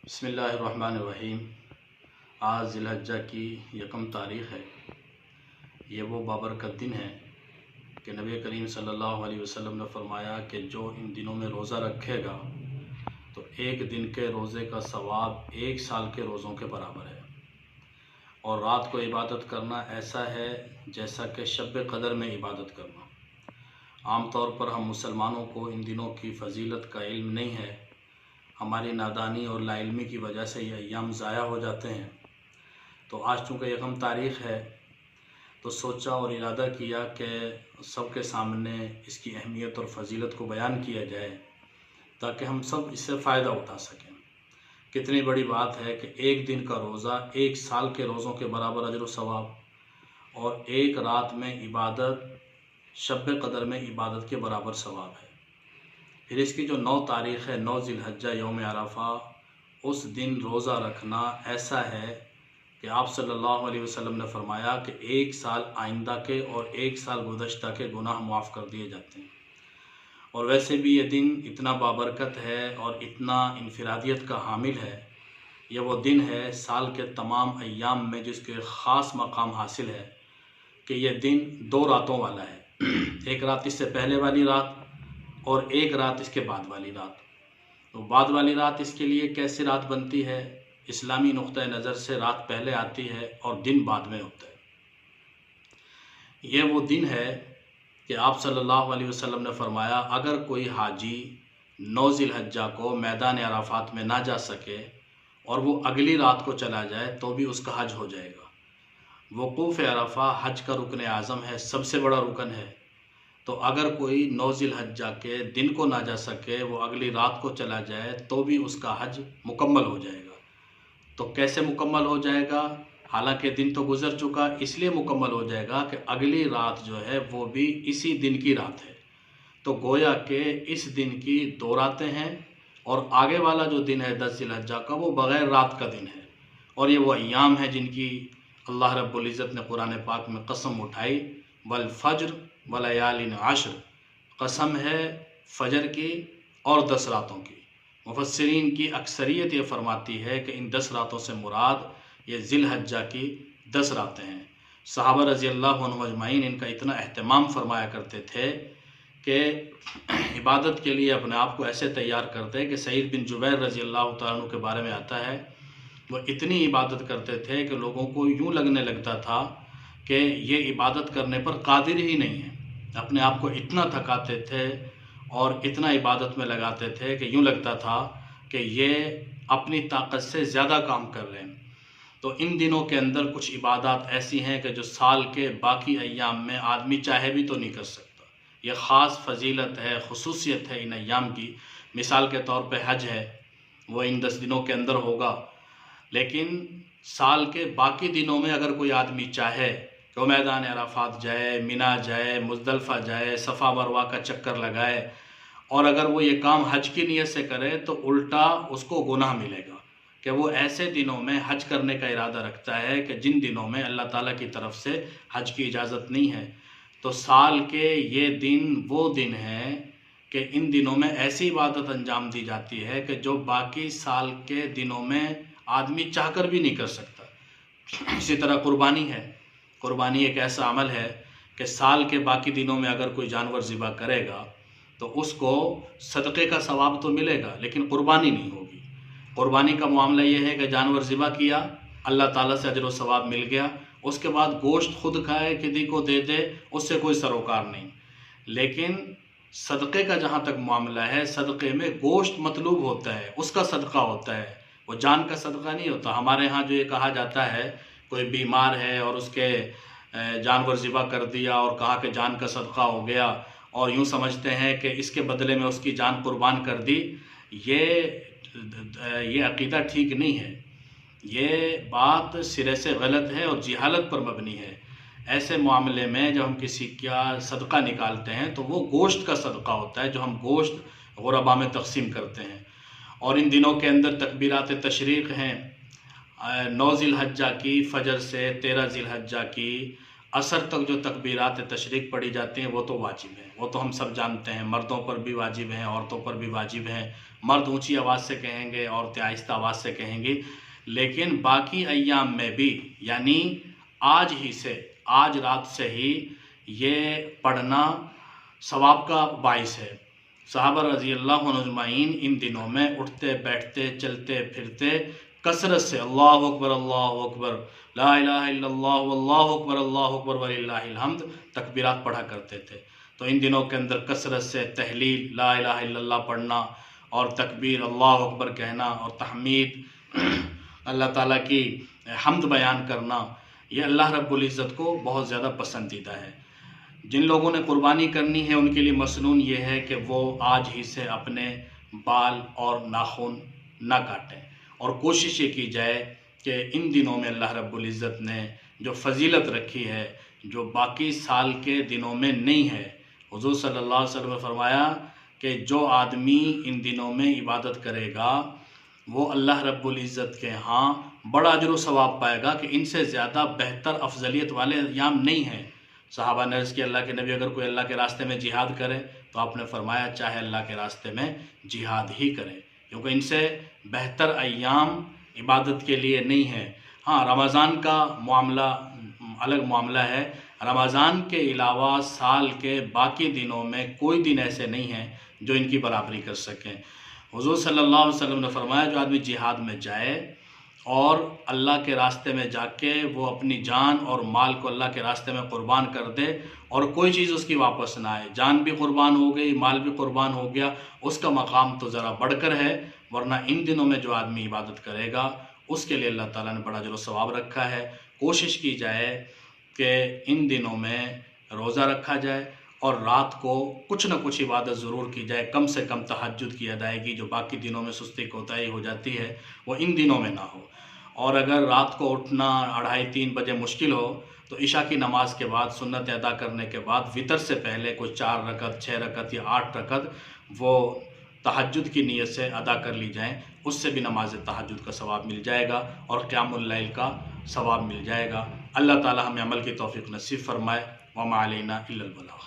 बिस्मिल्लाहिर्रहमानिर्रहीम। आज ज़िलहज्जा की यकम तारीख़ है। ये वो बाबरकत दिन है कि नबी करीम सल्लल्लाहु अलैहि वसल्लम ने फरमाया कि जो इन दिनों में रोज़ा रखेगा तो एक दिन के रोज़े का सवाब 1 साल के रोज़ों के बराबर है। और रात को इबादत करना ऐसा है जैसा कि शब क़दर में इबादत करना। आम तौर पर हम मुसलमानों को इन दिनों की फ़जीलत का इल्म नहीं है। हमारी नादानी और लाइल्मी की वजह से ये अय्याम ज़ाया हो जाते हैं। तो आज चूँकि यकम तारीख़ है तो सोचा और इरादा किया कि सबके सामने इसकी अहमियत और फ़जीलत को बयान किया जाए ताकि हम सब इससे फ़ायदा उठा सकें। कितनी बड़ी बात है कि एक दिन का रोज़ा 1 साल के रोज़ों के बराबर अजर व सवाब, और एक रात में इबादत शब क़दर में इबादत के बराबर सवाब है। फिर इसकी जो 9 तारीख़ है, 9 ज़िलहज्जा यौम अरफ़ा, उस दिन रोज़ा रखना ऐसा है कि आप सल्लल्लाहु अलैहि वसल्लम ने फरमाया कि 1 साल आइंदा के और 1 साल गुज़श्ता के गुनाह मुआफ़ कर दिए जाते हैं। और वैसे भी ये दिन इतना बाबरकत है और इतना इनफरादियत का हामिल है। ये वो दिन है साल के तमाम अय्याम में जिसके ख़ास मकाम हासिल है कि यह दिन 2 रातों वाला है। एक रात इससे पहले वाली रात और एक रात इसके बाद वाली रात। तो बाद वाली रात इसके लिए कैसे रात बनती है? इस्लामी नुक्ता नज़र से रात पहले आती है और दिन बाद में होता है। ये वो दिन है कि आप सल्लल्लाहु अलैहि वसल्लम ने फरमाया, अगर कोई हाजी 9 ज़िलहज्जा को मैदान अराफात में ना जा सके और वो अगली रात को चला जाए तो भी उसका हज हो जाएगा। वक़ूफ़ अरफ़ा हज का रुकन आज़म है, सबसे बड़ा रुकन है। तो अगर कोई 9 ज़िलहज्जा के दिन को ना जा सके, वो अगली रात को चला जाए तो भी उसका हज मुकम्मल हो जाएगा। तो कैसे मुकम्मल हो जाएगा? हालांकि दिन तो गुज़र चुका, इसलिए मुकम्मल हो जाएगा कि अगली रात जो है वो भी इसी दिन की रात है। तो गोया के इस दिन की 2 रातें हैं और आगे वाला जो दिन है 10 ज़िलहज्जा का, वो बग़ैर रात का दिन है। और ये वो अय्याम है जिनकी अल्लाह रब्बुल इज़्ज़त ने कुरान पाक में कसम उठाई, वल फ़ज्र वलयालिन अश्र, कसम है फ़जर की और 10 रातों की। मुफस्सिरीन की अक्सरियत ये फरमाती है कि इन 10 रातों से मुराद ये ज़िलहज्जा की 10 रातें हैं। सहाबा रज़ी अल्लाहु अन्हुम अजमाइन इनका इतना एहतमाम फरमाया करते थे कि इबादत के लिए अपने आप को ऐसे तैयार करते कि सईद बिन जुबैर रज़ी अल्लाह तआला अन्हु के बारे में आता है, वो इतनी इबादत करते थे कि लोगों को यूँ लगने लगता था कि ये इबादत करने पर कादिर ही नहीं है। अपने आप को इतना थकाते थे और इतना इबादत में लगाते थे कि यूँ लगता था कि ये अपनी ताकत से ज़्यादा काम कर रहे हैं। तो इन दिनों के अंदर कुछ इबादत ऐसी हैं कि जो साल के बाकी अय्याम में आदमी चाहे भी तो नहीं कर सकता। ये ख़ास फजीलत है, खुसूसियत है इन अय्याम की। मिसाल के तौर पे हज है, वो इन 10 दिनों के अंदर होगा। लेकिन साल के बाकी दिनों में अगर कोई आदमी चाहे तो मैदान अराफात जाए, मिना जाए, मुज़दलिफ़ा जाए, सफ़ा मरवा का चक्कर लगाए, और अगर वो ये काम हज की नीयत से करे तो उल्टा उसको गुनाह मिलेगा कि वो ऐसे दिनों में हज करने का इरादा रखता है कि जिन दिनों में अल्लाह ताला की तरफ से हज की इजाज़त नहीं है। तो साल के ये दिन वो दिन हैं कि इन दिनों में ऐसी इबादत अंजाम दी जाती है कि जो बाकी साल के दिनों में आदमी चाहकर भी नहीं कर सकता। इसी तरह कुर्बानी है। कुर्बानी एक ऐसा अमल है कि साल के बाकी दिनों में अगर कोई जानवर ज़िबा करेगा तो उसको सदक़े का सवाब तो मिलेगा, लेकिन कुर्बानी नहीं होगी। कुर्बानी का मामला ये है कि जानवर ज़िबा किया, अल्लाह ताला से अजर व सवाब मिल गया, उसके बाद गोश्त खुद खाए, किसी को दे दे, उससे कोई सरोकार नहीं। लेकिन सदक़े का जहाँ तक मामला है, सदक़े में गोश्त मतलूब होता है, उसका सदक़ा होता है, वो जान का सदक़ा नहीं होता। हमारे यहाँ जो ये कहा जाता है, कोई बीमार है और उसके जानवर ज़िबा कर दिया और कहा कि जान का सदक़ा हो गया, और यूँ समझते हैं कि इसके बदले में उसकी जान कुर्बान कर दी, ये अक़ीदा ठीक नहीं है। ये बात सिरे से गलत है और जिहालत पर मबनी है। ऐसे मामले में जब हम किसी का सदक़ा निकालते हैं तो वो गोश्त का सदक़ा होता है जो हम गोश्त गुरबा में तक़सीम करते हैं। और इन दिनों के अंदर तकबीरात तशरीक़ हैं। 9 ज़िलहज्जा की फ़जर से 13 ज़िलहज्जा की असर तक जो तकबीरात तशरीक़ पढ़ी जाती हैं वो तो वाजिब है, वो तो हम सब जानते हैं। मर्दों पर भी वाजिब हैं, औरतों पर भी वाजिब हैं, مرد اونچی آواز سے کہیں گے، عورتیں آہستہ آواز سے کہیں گی، لیکن باقی ایام میں بھی یعنی آج رات سے ہی یہ پڑھنا ثواب کا باعث ہے۔ صحابہ رضی اللہ عنہ اجمعین ان دنوں میں اٹھتے بیٹھتے چلتے پھرتے کثرت سے اللہ اکبر لا الہ الا اللہ واللہ اکبر وللہ الحمد تکبیرات پڑھا کرتے تھے۔ تو ان دنوں کے اندر کثرت سے تحلیل لا الہ الا اللہ پڑھنا اور تکبیر اللہ اکبر کہنا اور تحمید اللہ تعالیٰ کی حمد بیان کرنا، یہ اللہ رب العزت کو بہت زیادہ پسندیدہ ہے۔ جن لوگوں نے قربانی کرنی ہے ان کے لیے مسنون یہ ہے کہ وہ آج ہی سے اپنے بال اور ناخن نہ کاٹیں، اور کوشش یہ کی جائے کہ ان دنوں میں اللہ رب العزت نے جو فضیلت رکھی ہے جو باقی سال کے دنوں میں نہیں ہے۔ حضور صلی اللہ علیہ وسلم نے فرمایا کہ جو آدمی ان دنوں میں عبادت کرے گا وہ اللہ رب العزت کے ہاں بڑا اجر و ثواب پائے گا کہ ان سے زیادہ بہتر افضلیت والے ایام نہیں ہیں۔ صحابہ نے عرض کیا اللہ کے نبی اگر کوئی اللہ کے راستے میں جہاد کرے تو آپ نے فرمایا چاہے اللہ کے راستے میں جہاد ہی کرے، کیونکہ ان سے بہتر ایام عبادت کے لیے نہیں ہے۔ ہاں، رمضان کا معاملہ الگ معاملہ ہے۔ رمضان کے علاوہ سال کے باقی دنوں میں کوئی دن ایسے نہیں ہیں جو ان کی برابری کر سکیں۔ حضور صلی اللہ علیہ وسلم نے فرمایا جو آدمی جہاد میں جائے اور اللہ کے راستے میں جا کے وہ اپنی جان اور مال کو اللہ کے راستے میں قربان کر دے اور کوئی چیز اس کی واپس نہ آئے، جان بھی قربان ہو گئی، مال بھی قربان ہو گیا، اس کا مقام تو ذرا بڑھ کر ہے۔ ورنہ ان دنوں میں جو آدمی عبادت کرے گا اس کے لیے اللہ تعالیٰ نے بڑا اجر و ثواب رکھا ہے۔ کوشش کی جائے کہ ان دنوں میں روزہ رکھا جائے اور رات کو کچھ نہ کچھ عبادت ضرور کی جائے، کم سے کم تہجد کی ادائیگی جو باقی دنوں میں سستی کوتاہی ہو جاتی ہے وہ ان دنوں میں نہ ہو۔ اور اگر رات کو اٹھنا 2:30-3 بجے مشکل ہو تو عشاء کی نماز کے بعد سنت ادا کرنے کے بعد وطر سے پہلے کوئی 4 رکعت 6 رکعت یا 8 رکعت وہ تہجد کی نیت سے ادا کر لی جائیں، اس سے بھی نماز تہجد کا ثواب مل جائے گا اور قیام اللیل کا ثواب مل جائے گا۔ اللہ تعالی ہمیں عمل کی توفیق نصیب فرمائے۔ وما علینا الا البلاغ۔